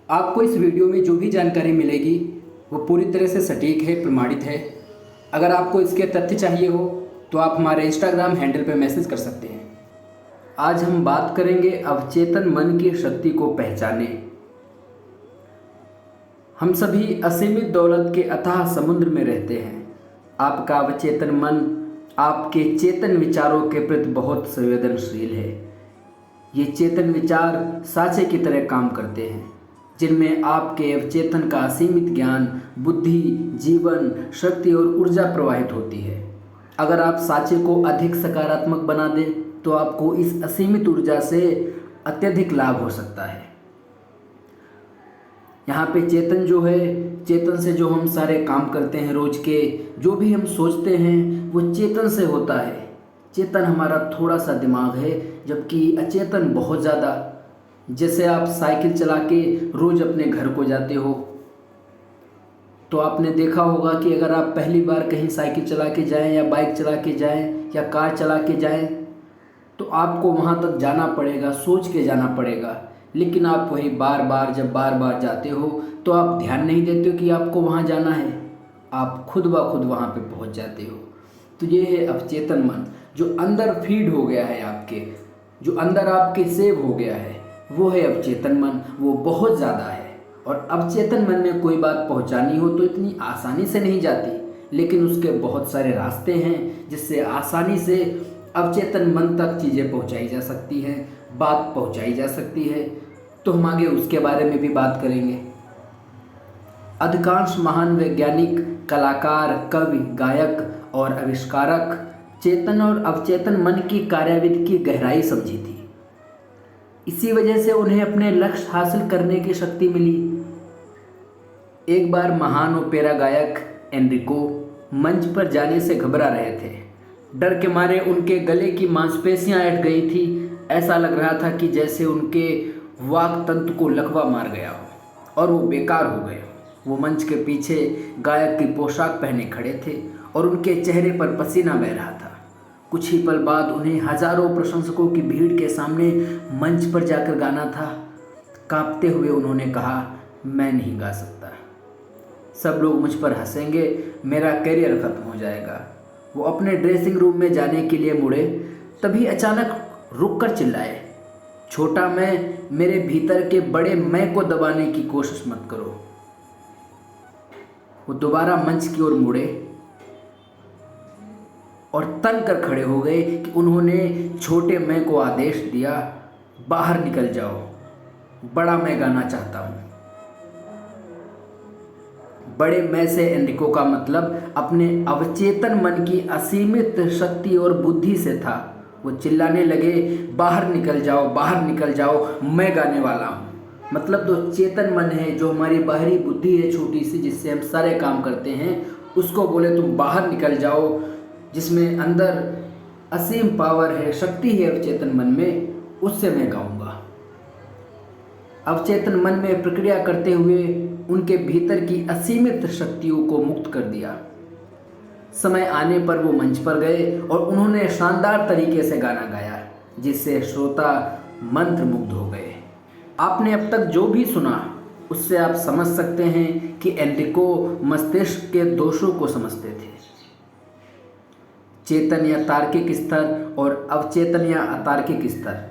आपको इस वीडियो में जो भी जानकारी मिलेगी वो पूरी तरह से सटीक है, प्रमाणित है। अगर आपको इसके तथ्य चाहिए हो तो आप हमारे इंस्टाग्राम हैंडल पर मैसेज कर सकते हैं। आज हम बात करेंगे अवचेतन मन की शक्ति को पहचाने। हम सभी असीमित दौलत के अथाह समुद्र में रहते हैं। आपका अवचेतन मन आपके चेतन विचारों के प्रति बहुत संवेदनशील है। ये चेतन विचार साँचे की तरह काम करते हैं, जिनमें आपके अवचेतन का असीमित ज्ञान, बुद्धि, जीवन, शक्ति और ऊर्जा प्रवाहित होती है। अगर आप साँचे को अधिक सकारात्मक बना दें तो आपको इस असीमित ऊर्जा से अत्यधिक लाभ हो सकता है। यहाँ पे चेतन जो है, चेतन से जो हम सारे काम करते हैं, रोज के जो भी हम सोचते हैं वो चेतन से होता है। चेतन हमारा थोड़ा सा दिमाग है, जबकि अचेतन बहुत ज़्यादा। जैसे आप साइकिल चला के रोज़ अपने घर को जाते हो तो आपने देखा होगा कि अगर आप पहली बार कहीं साइकिल चला के जाएं या बाइक चला के जाएं या कार चला के जाएं तो आपको वहाँ तक जाना पड़ेगा, सोच के जाना पड़ेगा। लेकिन आप वही बार बार जाते हो तो आप ध्यान नहीं देते हो कि आपको वहाँ जाना है, आप खुद ब खुद वहाँ पे पहुँच जाते हो। तो ये है अवचेतन मन, जो अंदर फीड हो गया है आपके, जो अंदर आपके सेव हो गया है, वो है अवचेतन मन। वो बहुत ज़्यादा है और अवचेतन मन में कोई बात पहुँचानी हो तो इतनी आसानी से नहीं जाती, लेकिन उसके बहुत सारे रास्ते हैं जिससे आसानी से अवचेतन मन तक चीज़ें पहुँचाई जा सकती हैं, बात पहुँचाई जा सकती है। तो हम आगे उसके बारे में भी बात करेंगे। अधिकांश महान वैज्ञानिक, कलाकार, कवि, गायक और आविष्कारक चेतन और अवचेतन मन की कार्याविधि की गहराई समझी थी। इसी वजह से उन्हें अपने लक्ष्य हासिल करने की शक्ति मिली। एक बार महान ओपेरा गायक एनरिको मंच पर जाने से घबरा रहे थे। डर के मारे उनके गले की मांसपेशियां अट गई थी। ऐसा लग रहा था कि जैसे उनके वाक तंत्र को लकवा मार गया हो और वो बेकार हो गए। वो मंच के पीछे गायक की पोशाक पहने खड़े थे और उनके चेहरे पर पसीना बह रहा था। कुछ ही पल बाद उन्हें हजारों प्रशंसकों की भीड़ के सामने मंच पर जाकर गाना था। कांपते हुए उन्होंने कहा, मैं नहीं गा सकता, सब लोग मुझ पर हंसेंगे, मेरा करियर खत्म हो जाएगा। वो अपने ड्रेसिंग रूम में जाने के लिए मुड़े, तभी अचानक रुक कर चिल्लाए, छोटा मैं, मेरे भीतर के बड़े मैं को दबाने की कोशिश मत करो। वो दोबारा मंच की ओर मुड़े और तन कर खड़े हो गए कि उन्होंने छोटे मैं को आदेश दिया, बाहर निकल जाओ, बड़ा मैं गाना चाहता हूँ। बड़े मैं से एनरिको का मतलब अपने अवचेतन मन की असीमित शक्ति और बुद्धि से था। वो चिल्लाने लगे, बाहर निकल जाओ, बाहर निकल जाओ, मैं गाने वाला हूँ। मतलब जो चेतन मन है, जो हमारी बाहरी बुद्धि है छोटी सी, जिससे हम सारे काम करते हैं, उसको बोले तुम बाहर निकल जाओ, जिसमें अंदर असीम पावर है, शक्ति है अवचेतन मन में, उससे मैं गाऊंगा। अवचेतन मन में प्रक्रिया करते हुए उनके भीतर की असीमित शक्तियों को मुक्त कर दिया। समय आने पर वो मंच पर गए और उन्होंने शानदार तरीके से गाना गाया, जिससे श्रोता मंत्रमुग्ध हो गए। आपने अब तक जो भी सुना उससे आप समझ सकते हैं कि एनरिको मस्तिष्क के दोषों को समझते थे। चेतन या तार्किक स्तर और अवचेतन या अतार्किक स्तर।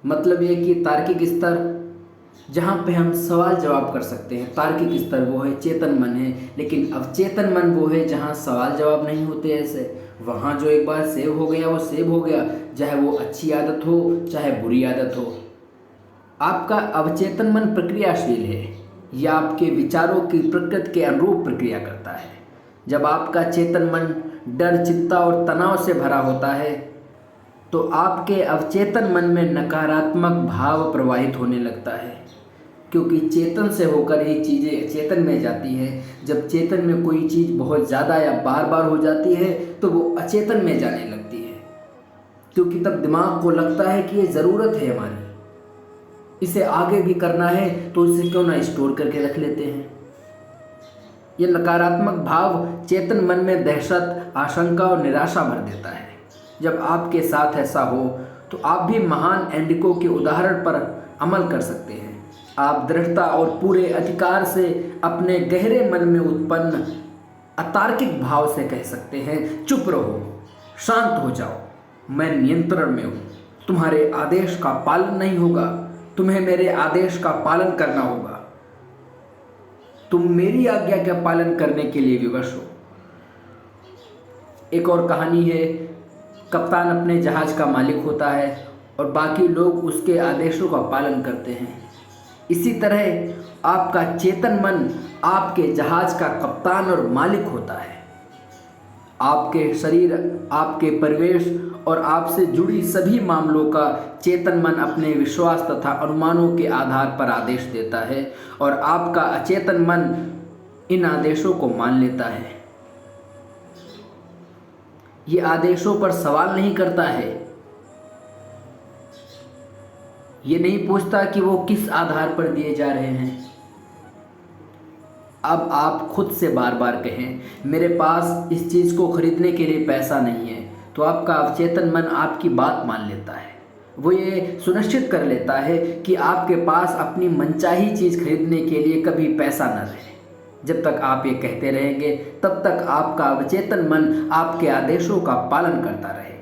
मतलब ये कि तार्किक स्तर जहाँ पे हम सवाल जवाब कर सकते हैं, तार्किक स्तर वो है, चेतन मन है। लेकिन अवचेतन मन वो है जहाँ सवाल जवाब नहीं होते। ऐसे वहाँ जो एक बार सेव हो गया वो सेव हो गया, चाहे वो अच्छी आदत हो चाहे बुरी आदत हो। आपका अवचेतन मन प्रक्रियाशील है, यह आपके विचारों की प्रकृति के अनुरूप प्रक्रिया करता है। जब आपका चेतन मन डर, चिंता और तनाव से भरा होता है तो आपके अवचेतन मन में नकारात्मक भाव प्रवाहित होने लगता है, क्योंकि चेतन से होकर ही चीज़ें चेतन में जाती हैं। जब चेतन में कोई चीज़ बहुत ज़्यादा या बार बार हो जाती है तो वो अचेतन में जाने लगती है, क्योंकि तब दिमाग को लगता है कि ये ज़रूरत है हमारी, इसे आगे भी करना है तो इसे क्यों ना स्टोर करके रख लेते हैं। ये नकारात्मक भाव चेतन मन में दहशत, आशंका और निराशा भर देता है। जब आपके साथ ऐसा हो तो आप भी महान एनरिको के उदाहरण पर अमल कर सकते हैं। आप दृढ़ता और पूरे अधिकार से अपने गहरे मन में उत्पन्न अतार्किक भाव से कह सकते हैं, चुप रहो, शांत हो जाओ, मैं नियंत्रण में हूँ। तुम्हारे आदेश का पालन नहीं होगा, तुम्हें मेरे आदेश का पालन करना होगा। तुम मेरी आज्ञा का पालन करने के लिए विवश हो। एक और कहानी है, कप्तान अपने जहाज का मालिक होता है और बाकी लोग उसके आदेशों का पालन करते हैं। इसी तरह आपका चेतन मन आपके जहाज का कप्तान और मालिक होता है। आपके शरीर, आपके परिवेश और आपसे जुड़ी सभी मामलों का चेतन मन अपने विश्वास तथा अनुमानों के आधार पर आदेश देता है और आपका अचेतन मन इन आदेशों को मान लेता है। ये आदेशों पर सवाल नहीं करता है, ये नहीं पूछता कि वो किस आधार पर दिए जा रहे हैं। अब आप खुद से बार बार कहें, मेरे पास इस चीज़ को खरीदने के लिए पैसा नहीं है, तो आपका अवचेतन मन आपकी बात मान लेता है। वो ये सुनिश्चित कर लेता है कि आपके पास अपनी मनचाही चीज़ खरीदने के लिए कभी पैसा न रहे। जब तक आप ये कहते रहेंगे तब तक आपका अवचेतन मन आपके आदेशों का पालन करता रहेगा।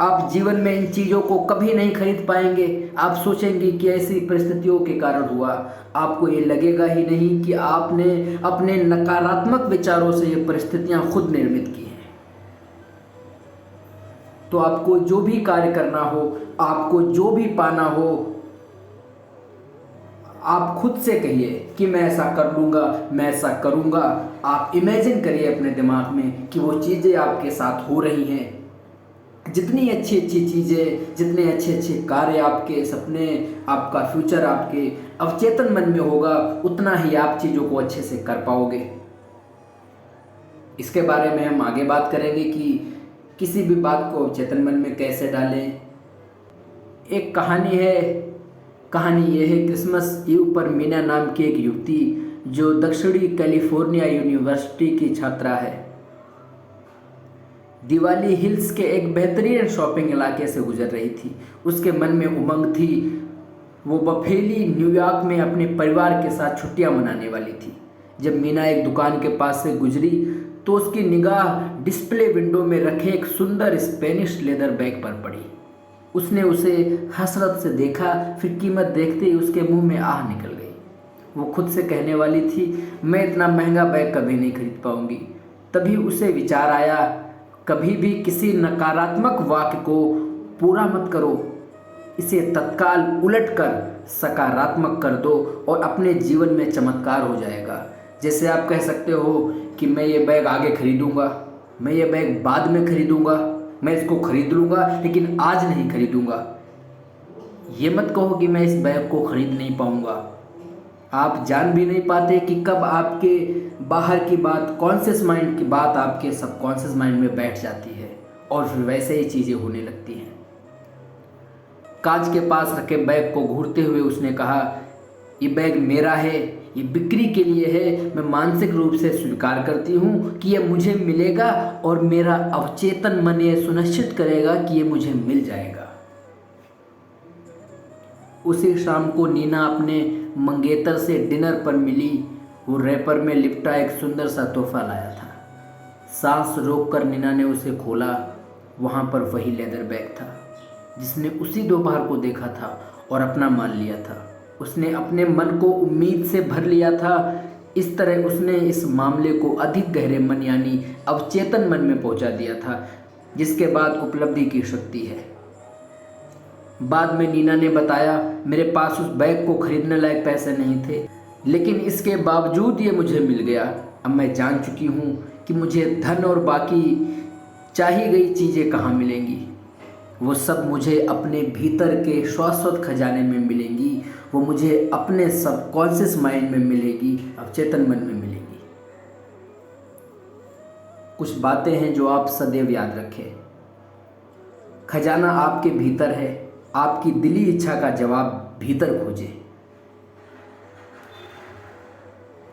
आप जीवन में इन चीज़ों को कभी नहीं खरीद पाएंगे। आप सोचेंगे कि ऐसी परिस्थितियों के कारण हुआ। आपको ये लगेगा ही नहीं कि आपने अपने नकारात्मक विचारों से ये परिस्थितियां खुद निर्मित की हैं। तो आपको जो भी कार्य करना हो, आपको जो भी पाना हो, आप खुद से कहिए कि मैं ऐसा कर लूँगा, मैं ऐसा करूँगा। आप इमेजिन करिए अपने दिमाग में कि वो चीज़ें आपके साथ हो रही हैं। जितनी अच्छी अच्छी चीज़ें, जितने अच्छे अच्छे कार्य, आपके सपने, आपका फ्यूचर आपके अवचेतन मन में होगा, उतना ही आप चीज़ों को अच्छे से कर पाओगे। इसके बारे में हम आगे बात करेंगे कि किसी भी बात को अवचेतन मन में कैसे डालें। एक कहानी है, कहानी यह है क्रिसमस ईव पर मीना नाम की एक युवती जो दक्षिणी कैलिफोर्निया यूनिवर्सिटी की छात्रा है, दिवाली हिल्स के एक बेहतरीन शॉपिंग इलाके से गुजर रही थी। उसके मन में उमंग थी। वो बफेली न्यूयॉर्क में अपने परिवार के साथ छुट्टियां मनाने वाली थी। जब मीना एक दुकान के पास से गुजरी तो उसकी निगाह डिस्प्ले विंडो में रखे एक सुंदर स्पेनिश लेदर बैग पर पड़ी। उसने उसे हसरत से देखा, फिर कीमत देखते ही उसके मुंह में आह निकल गई। वो खुद से कहने वाली थी, मैं इतना महंगा बैग कभी नहीं खरीद पाऊंगी। तभी उसे विचार आया, कभी भी किसी नकारात्मक वाक्य को पूरा मत करो, इसे तत्काल उलटकर सकारात्मक कर दो और अपने जीवन में चमत्कार हो जाएगा। जैसे आप कह सकते हो कि मैं ये बैग आगे खरीदूंगा, मैं ये बैग बाद में खरीदूंगा, मैं इसको खरीद लूँगा लेकिन आज नहीं खरीदूंगा। ये मत कहो कि मैं इस बैग को खरीद नहीं पाऊंगा। आप जान भी नहीं पाते कि कब आपके बाहर की बात, कॉन्शियस माइंड की बात आपके सबकॉन्शियस माइंड में बैठ जाती है और फिर वैसे ही चीज़ें होने लगती हैं। कांच के पास रखे बैग को घूरते हुए उसने कहा, ये बैग मेरा है, ये बिक्री के लिए है। मैं मानसिक रूप से स्वीकार करती हूँ कि ये मुझे मिलेगा और मेरा अवचेतन मन ये सुनिश्चित करेगा कि ये मुझे मिल जाएगा। उसी शाम को नीना अपने मंगेतर से डिनर पर मिली। वो रैपर में लिपटा एक सुंदर सा तोहफा लाया था। सांस रोककर नीना ने उसे खोला। वहाँ पर वही लेदर बैग था जिसने उसी दोपहर को देखा था और अपना मान लिया था। उसने अपने मन को उम्मीद से भर लिया था। इस तरह उसने इस मामले को अधिक गहरे मन यानी अवचेतन मन में पहुंचा दिया था, जिसके बाद उपलब्धि की शक्ति है। बाद में नीना ने बताया, मेरे पास उस बैग को खरीदने लायक पैसे नहीं थे, लेकिन इसके बावजूद ये मुझे मिल गया। अब मैं जान चुकी हूँ कि मुझे धन और बाकी चाही गई चीज़ें कहाँ मिलेंगी। वो सब मुझे अपने भीतर के शाश्वत खजाने में मिलेंगी। वो मुझे अपने सबकॉन्शियस माइंड में मिलेगी, अवचेतन मन में मिलेगी। कुछ बातें हैं जो आप सदैव याद रखें। खजाना आपके भीतर है। आपकी दिली इच्छा का जवाब भीतर खोजें।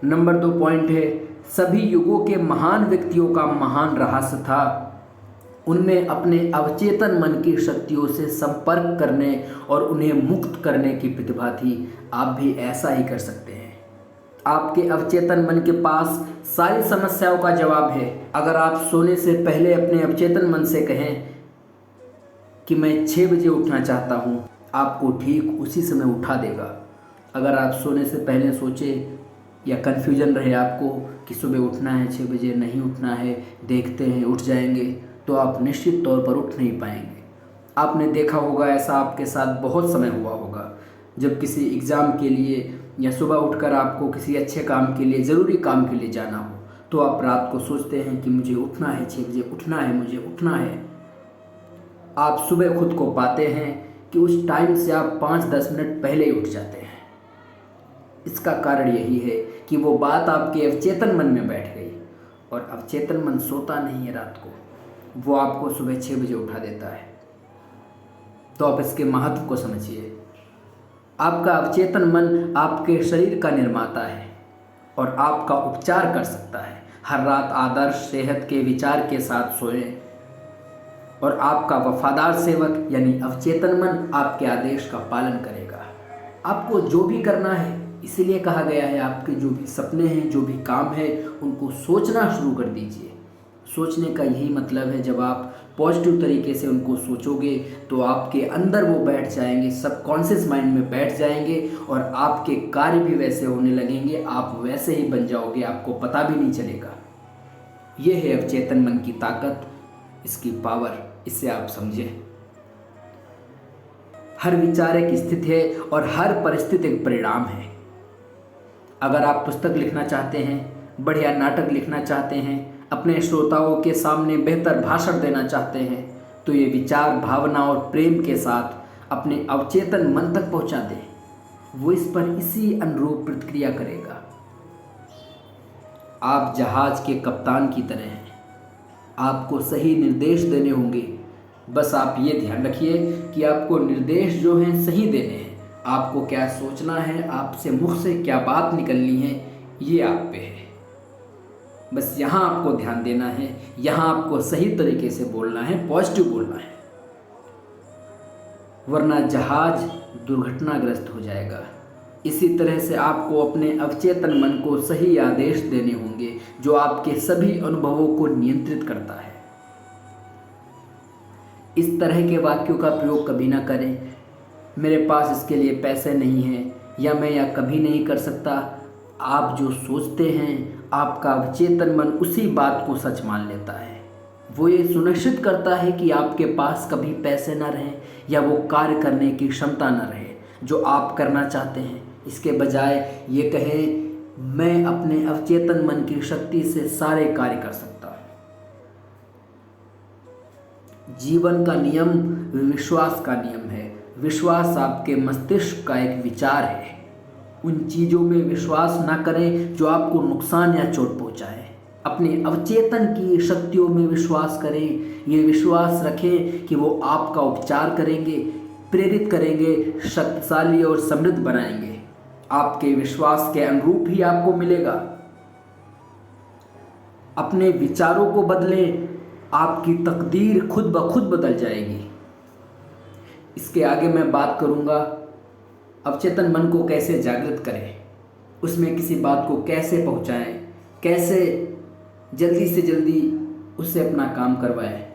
नंबर 2 पॉइंट है, सभी युगों के महान व्यक्तियों का महान रहस्य था उनमें अपने अवचेतन मन की शक्तियों से संपर्क करने और उन्हें मुक्त करने की प्रतिभा थी। आप भी ऐसा ही कर सकते हैं। आपके अवचेतन मन के पास सारी समस्याओं का जवाब है। अगर आप सोने से पहले अपने अवचेतन मन से कहें कि मैं 6 बजे उठना चाहता हूँ, आपको ठीक उसी समय उठा देगा। अगर आप सोने से पहले सोचें या कन्फ्यूजन रहे आपको कि सुबह उठना है 6 बजे, नहीं उठना है, देखते हैं उठ जाएंगे, तो आप निश्चित तौर पर उठ नहीं पाएंगे। आपने देखा होगा, ऐसा आपके साथ बहुत समय हुआ होगा, जब किसी एग्ज़ाम के लिए या सुबह उठकर आपको किसी अच्छे काम के लिए, ज़रूरी काम के लिए जाना हो, तो आप रात को सोचते हैं कि मुझे उठना है 6 बजे, उठना है, मुझे उठना है। आप सुबह खुद को पाते हैं कि उस टाइम से आप 5-10 मिनट पहले ही उठ जाते हैं। इसका कारण यही है कि वो बात आपके अवचेतन मन में बैठ गई, और अवचेतन मन सोता नहीं है रात को, वो आपको सुबह 6 बजे उठा देता है। तो आप इसके महत्व को समझिए। आपका अवचेतन मन आपके शरीर का निर्माता है और आपका उपचार कर सकता है। हर रात आदर्श सेहत के विचार के साथ सोएं और आपका वफादार सेवक यानी अवचेतन मन आपके आदेश का पालन करेगा। आपको जो भी करना है, इसीलिए कहा गया है, आपके जो भी सपने हैं, जो भी काम है, उनको सोचना शुरू कर दीजिए। सोचने का यही मतलब है, जब आप पॉजिटिव तरीके से उनको सोचोगे तो आपके अंदर वो बैठ जाएंगे, सबकॉन्शियस माइंड में बैठ जाएंगे और आपके कार्य भी वैसे होने लगेंगे, आप वैसे ही बन जाओगे, आपको पता भी नहीं चलेगा। ये है अवचेतन मन की ताकत, इसकी पावर, इससे आप समझें। हर विचार एक स्थिति है और हर परिस्थिति एक परिणाम है। अगर आप पुस्तक लिखना चाहते हैं, बढ़िया नाटक लिखना चाहते हैं, अपने श्रोताओं के सामने बेहतर भाषण देना चाहते हैं, तो ये विचार, भावना और प्रेम के साथ अपने अवचेतन मन तक पहुंचा दें। वो इस पर इसी अनुरूप प्रतिक्रिया करेगा। आप जहाज के कप्तान की तरह हैं, आपको सही निर्देश देने होंगे। बस आप ये ध्यान रखिए कि आपको निर्देश जो हैं सही देने हैं। आपको क्या सोचना है, आपसे मुख से क्या बात निकलनी है, ये आप पे है। बस यहाँ आपको ध्यान देना है, यहाँ आपको सही तरीके से बोलना है, पॉजिटिव बोलना है, वरना जहाज दुर्घटनाग्रस्त हो जाएगा। इसी तरह से आपको अपने अवचेतन मन को सही आदेश देने होंगे, जो आपके सभी अनुभवों को नियंत्रित करता है। इस तरह के वाक्यों का प्रयोग कभी ना करें, मेरे पास इसके लिए पैसे नहीं हैं, या मैं यह कभी नहीं कर सकता। आप जो सोचते हैं, आपका अवचेतन मन उसी बात को सच मान लेता है। वो ये सुनिश्चित करता है कि आपके पास कभी पैसे न रहें या वो कार्य करने की क्षमता न रहे जो आप करना चाहते हैं। इसके बजाय ये कहें, मैं अपने अवचेतन मन की शक्ति से सारे कार्य कर सकता हूँ। जीवन का नियम विश्वास का नियम है। विश्वास आपके मस्तिष्क का एक विचार है। उन चीज़ों में विश्वास ना करें जो आपको नुकसान या चोट पहुंचाए। अपने अवचेतन की शक्तियों में विश्वास करें। ये विश्वास रखें कि वो आपका उपचार करेंगे, प्रेरित करेंगे, शक्तिशाली और समृद्ध बनाएंगे। आपके विश्वास के अनुरूप ही आपको मिलेगा। अपने विचारों को बदलें, आपकी तकदीर खुद ब खुद बदल जाएगी। इसके आगे मैं बात करूंगा अवचेतन मन को कैसे जागृत करें, उसमें किसी बात को कैसे पहुंचाएं, कैसे जल्दी से जल्दी उससे अपना काम करवाएं।